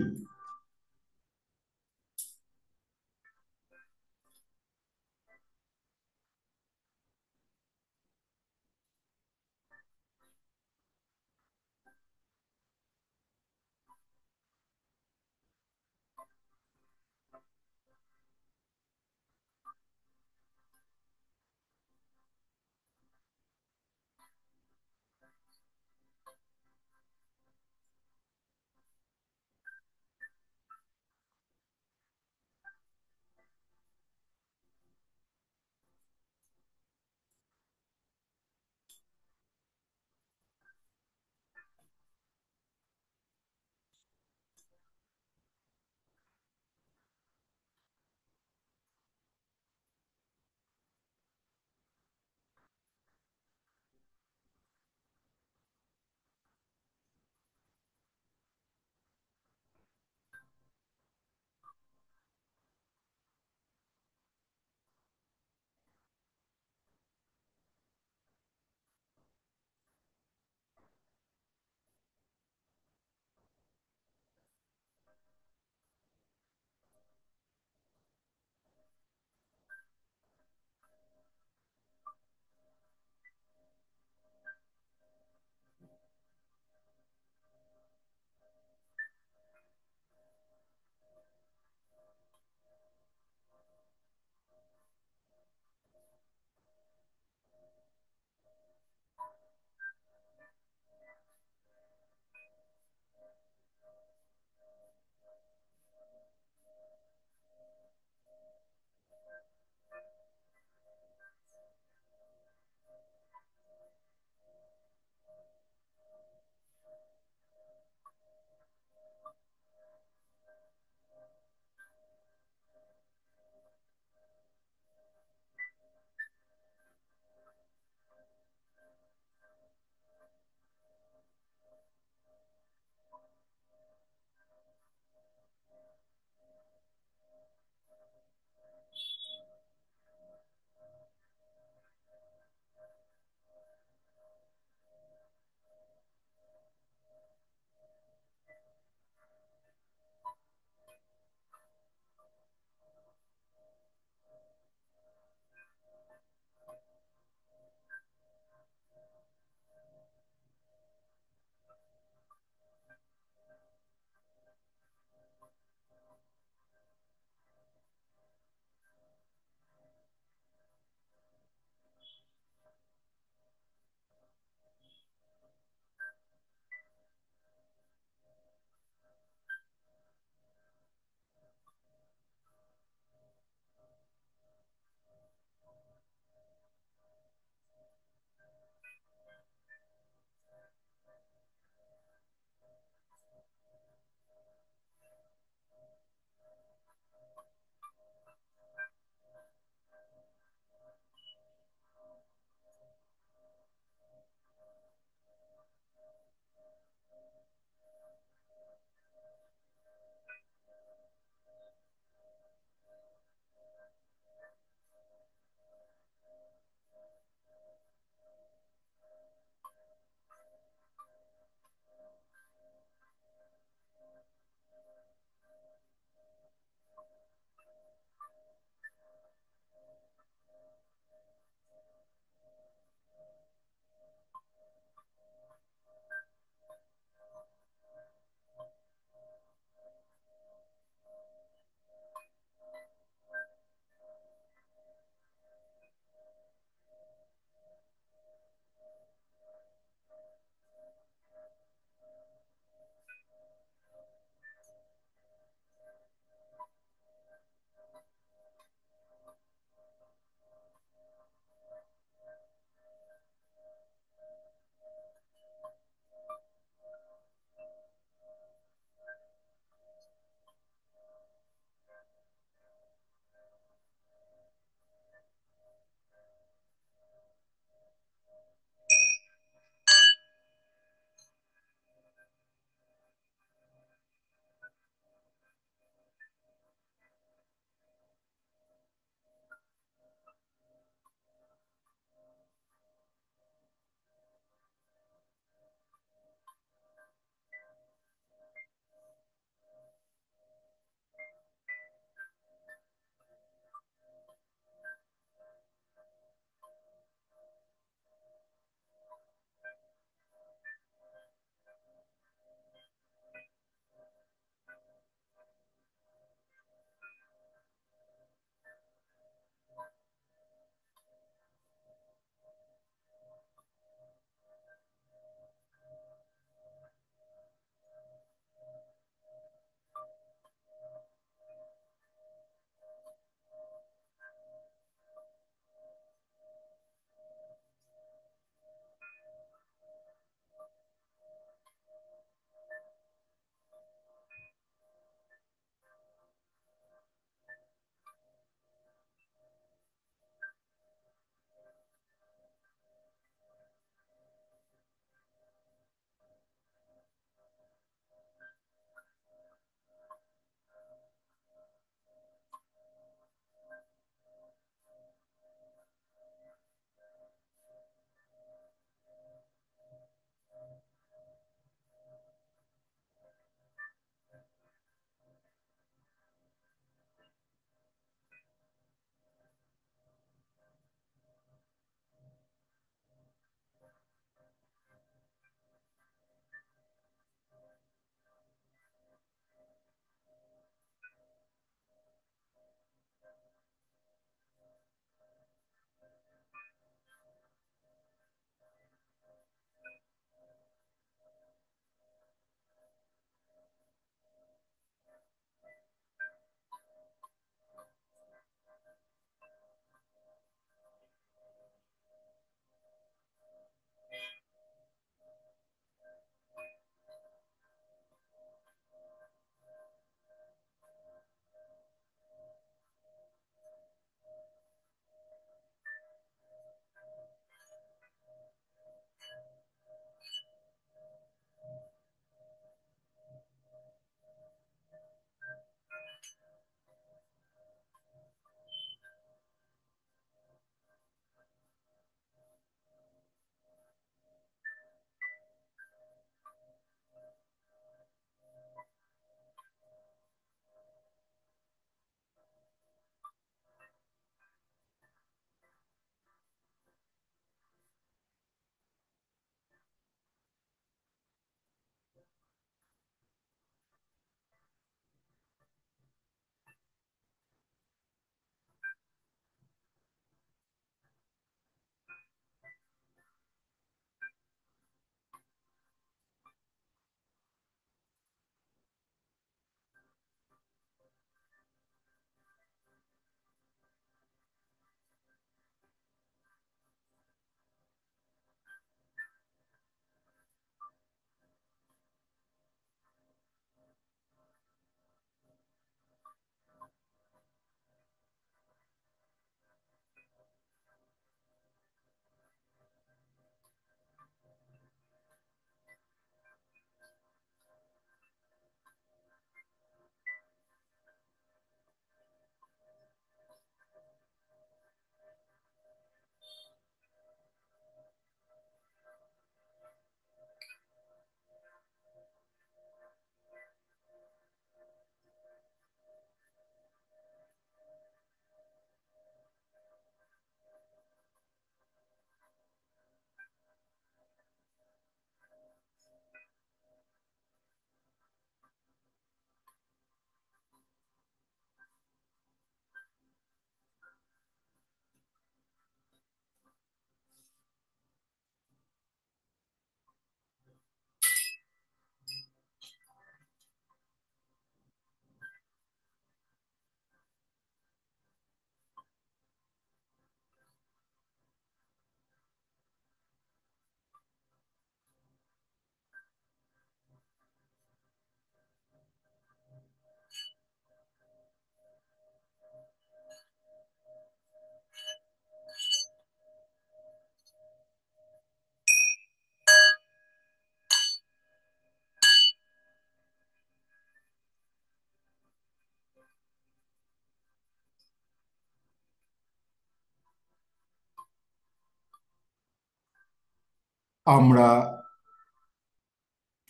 আমরা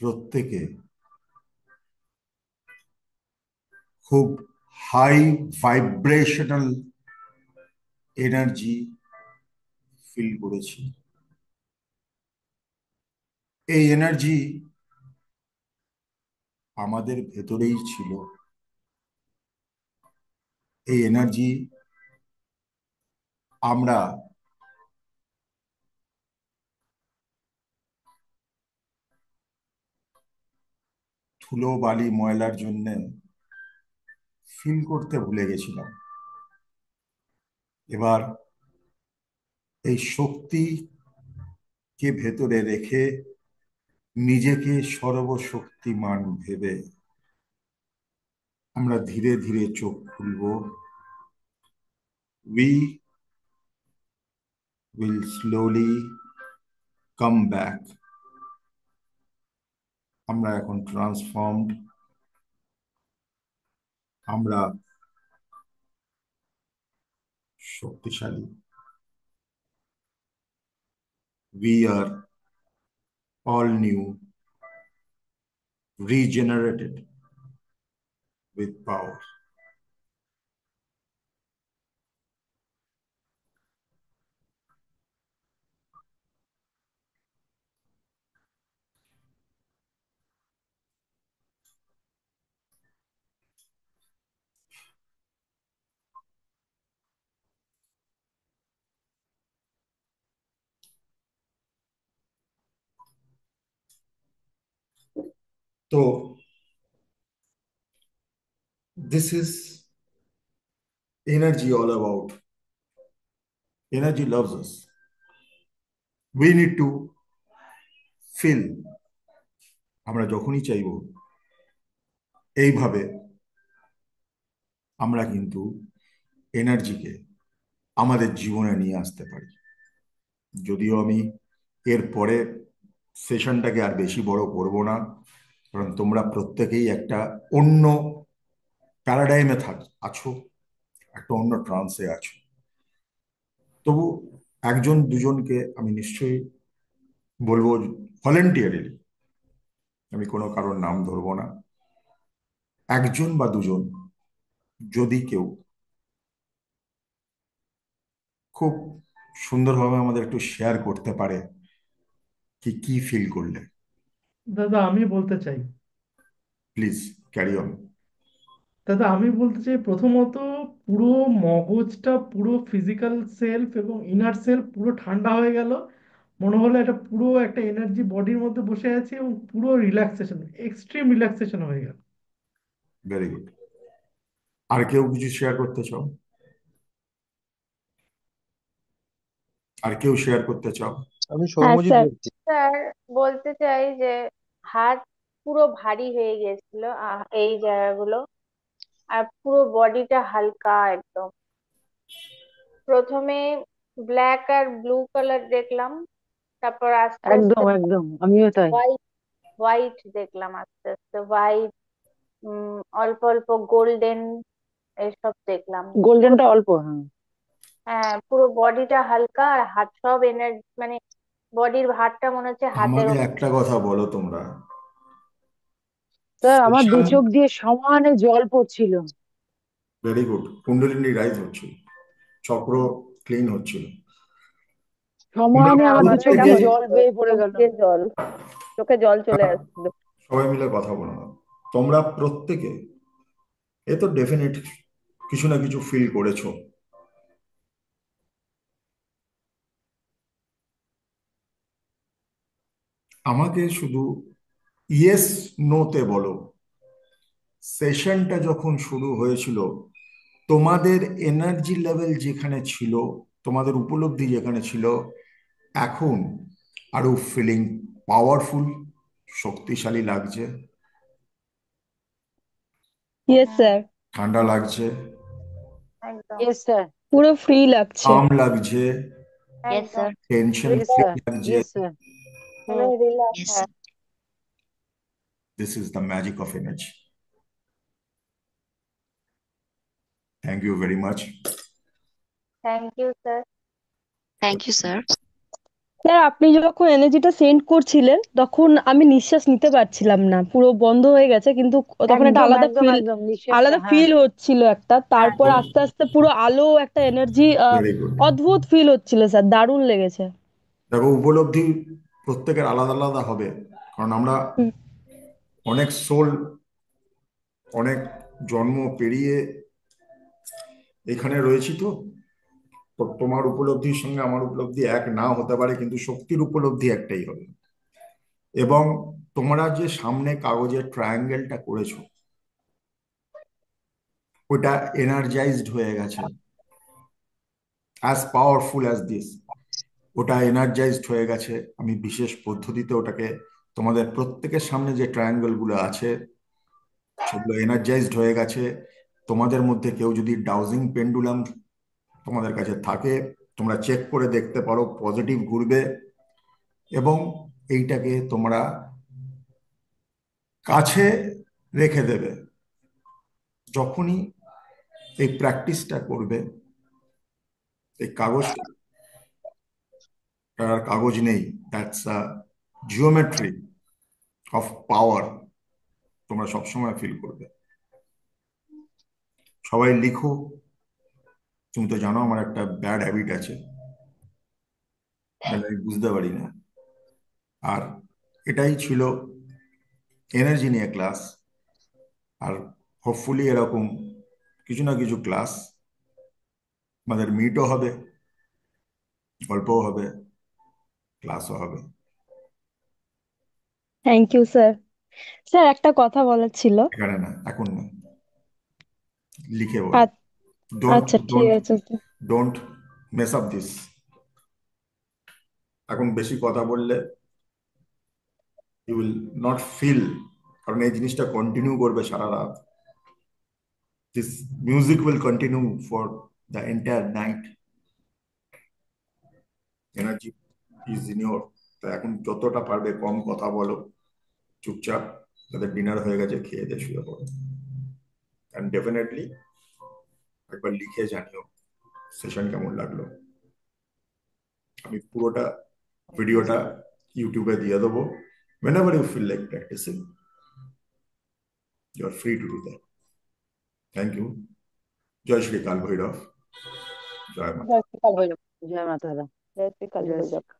প্রত্যেকে খুব হাই ভাইব্রেশনাল এনার্জি ফিল করেছি। এই এনার্জি আমাদের ভেতরেই ছিল। এই এনার্জি আমরা ধুলো বালি ময়লার জন্য ফিল করতে ভুলে গেছিলাম। এবার এই শক্তিকে ভেতরে রেখে নিজেকে সর্বশক্তিমান ভেবে আমরা ধীরে ধীরে চোখ খুলব। We will slowly come back. আমরা এখন ট্রান্সফর্মড। আমরা শক্তিশালী। We are all new, regenerated with power. So this is energy all about. Energy loves us. We need to feel. আমরা যখনই চাইব এইভাবে আমরা কিন্তু এনার্জিকে আমাদের জীবনে নিয়ে আসতে পারি। যদিও আমি এর পরে সেশনটাকে আর বেশি বড় করব না, কারণ তোমরা প্রত্যেকেই একটা অন্য প্যারাডাইমে আছো, একটা অন্য ট্রান্সে আছো। তবু একজন দুজনকে আমি নিশ্চয়ই বলবো ভলেন্টিয়ারিলি, আমি কোনো কারোর নাম ধরবো না, একজন বা দুজন যদি কেউ খুব সুন্দরভাবে আমাদের একটু শেয়ার করতে পারে কি কি ফিল করলে। দাদা আমি বলতে চাই। Please carry on. দাদা আমি বলতে চাই প্রথমত পুরো মগজটা পুরো ফিজিক্যাল সেলফ এবং ইনার সেলফ পুরো ঠান্ডা হয়ে গেল। মনে হলো এটা পুরো একটা এনার্জি বডির মধ্যে বসে আছে এবং পুরো রিল্যাক্সেশন, এক্সট্রিম রিল্যাক্সেশন হয়ে গেল। Very good. আর কেউ কিছু শেয়ার করতে চাও? আর কেউ শেয়ার করতে চাও? আমি হ্যাঁ সৌম্যজিৎ স্যার। বলছি। স্যার বলতে চাই যে হাত পুরো ভারী হয়ে গেছিল এই জায়গাগুলো, আর পুরো বডিটা হালকা একদম। প্রথমে ব্ল্যাক আর ব্লু কালার দেখলাম, তারপর আস্তে আস্তে একদম একদম আমিও তাই। হোয়াইট হোয়াইট দেখলাম, আস্তে আস্তে হোয়াইট, অল্প অল্প গোল্ডেন, এসব দেখলাম পুরো। গোল্ডেনটা অল্প, হ্যাঁ। হ্যাঁ, পুরো বডিটা হালকা আর হাত সব এনার্জি, মানে বডির ভারটা মনে হচ্ছে হাতের আমাকে উপর। একটা কথা বলো তোমরা, স্যার আমার দু সেশন চোখ দিয়ে সমানে জল পড়ছিল। ভেরি গুড, কুণ্ডলিনী রাইজ হচ্ছিল, চক্র ক্লিন হচ্ছিল। তোমরা সমানে আমার দু আমারও চোখ এটা প্রত্যেকে দিয়ে জল হচ্ছিল, বেয়ে পড়ে চোখ গেল। দিয়ে জল, চোখে জল চলে আসছিল। সবাই মিলে কথা বলো না। তোমরা প্রত্যেকে এ তো ডেফিনেট কিছু না কিছু ফিল করেছো। আমাকে শুধু ইয়েস নোতে বলো, সেশনটা যখন শুরু হয়েছিল তোমাদের এনার্জি লেভেল যেখানে ছিল, তোমাদের উপলব্ধি যেখানে ছিল, এখন আরো ফিলিং পাওয়ারফুল, শক্তিশালী লাগছে, ইয়েস হুম, স্যার। ঠান্ডা লাগছে, একদম ইয়েস স্যার। পুরো ফ্রি লাগছে। কাম লাগছে, Yes, একদম sir. Tension yes free sir. লাগছে। Yes sir. পুরো হুম। রিল্যাক্স। Yes, হ্যাঁ, sir. This is the magic of energy. Thank you very much. Thank you sir. Thank you, sir. Sir আপনি যখন এনার্জিটা সেন্ড করছিলেন তখন আমি নিঃশ্বাস নিতে পারছিলাম না, পুরো বন্ধ হয়ে গেছে, কিন্তু তখন একটা একদম আলাদা একদম ফিল, একদম নিঃশ্বাসটা, আলাদা হ্যাঁ। ফিল হচ্ছিল একটা। হ্যাঁ তারপর হ্যাঁ। আস্তে আস্তে পুরো আলো, একটা এনার্জি, ভেরি গুড। অদ্ভুত ফিল হচ্ছিল স্যার, দারুণ লেগেছে। দেখো, উপলব্ধি প্রত্যেকের আলাদা আলাদা হবে, কারণ আমরা হুম। অনেক সোল, অনেক জন্ম পেরিয়ে এখানে রয়েছি। তো তো তোমার উপলব্ধির সঙ্গে আমার উপলব্ধি এক না হতে পারে, কিন্তু শক্তির উপলব্ধি একটাই হবে। এবং তোমরা যে সামনে কাগজের ট্রায়াঙ্গেলটা করেছো, ওটা এনার্জাইজড হয়ে গেছে, অ্যাজ পাওয়ারফুল অ্যাজ দিস। ওটা এনার্জাইজড হয়ে গেছে। আমি বিশেষ পদ্ধতিতে ওটাকে, তোমাদের প্রত্যেকের সামনে যে ট্রায়াঙ্গেল গুলো আছে সেগুলো এনার্জাইজড হয়ে গেছে। তোমাদের মধ্যে কেউ যদি ডাউজিং পেন্ডুলাম তোমাদের কাছে থাকে, তোমরা চেক করে দেখতে পারো, পজিটিভ ঘুরবে। এবং এইটাকে তোমরা কাছে রেখে দেবে। যখনই এই প্র্যাকটিসটা করবে, এই কাগজটা, আর কাগজ নেই, that's a geometry of power, তোমরা সবসময় ফিল করবে। সবাই লিখো। তুমি তো জানো আমার একটা ব্যাড হ্যাবিট আছে, যেটা আমি বুঝতে পারি না। আর এটাই ছিল এনার্জি নিয়ে ক্লাস। আর হোপফুলি এরকম কিছু না কিছু ক্লাস আমাদের মিটও হবে, গল্পও হবে, ক্লাসও হবে। Thank you sir. স্যার একটা কথা বলার ছিল। এখানে না, এখন না, লিখে বলো। আ- ডোন্ট আচ্ছা ঠিক ডোন্ট আছে sir. Don't mess up this. এখন বেশি কথা বললে ইউ উইল নট ফিল, কারণ এই জিনিসটা কন্টিনিউ করবে সারা রাত। This music will continue for the entire night. Energy is in your. তা এখন যতটা পারবে কম কথা বলো, চুপচাপ, তাদের ডিনার হয়ে গেছে, খেয়ে দিয়ে শুয়ে পড়ো। অ্যান্ড ডেফিনেটলি একবার লিখে জানিও সেশন কেমন লাগলো। আমি পুরোটা ওকে ভিডিওটা স্যার। ইউটিউবে দিয়ে দেবো। whenever you feel like practicing, you are free to do that. Thank you. জয় শ্রী কাল ভৈরব। জয় মা। জয় শ্রী কাল ভৈরব। জয় মাতা দা। জয় শ্রী কালী জয় শ্রী বৈরব।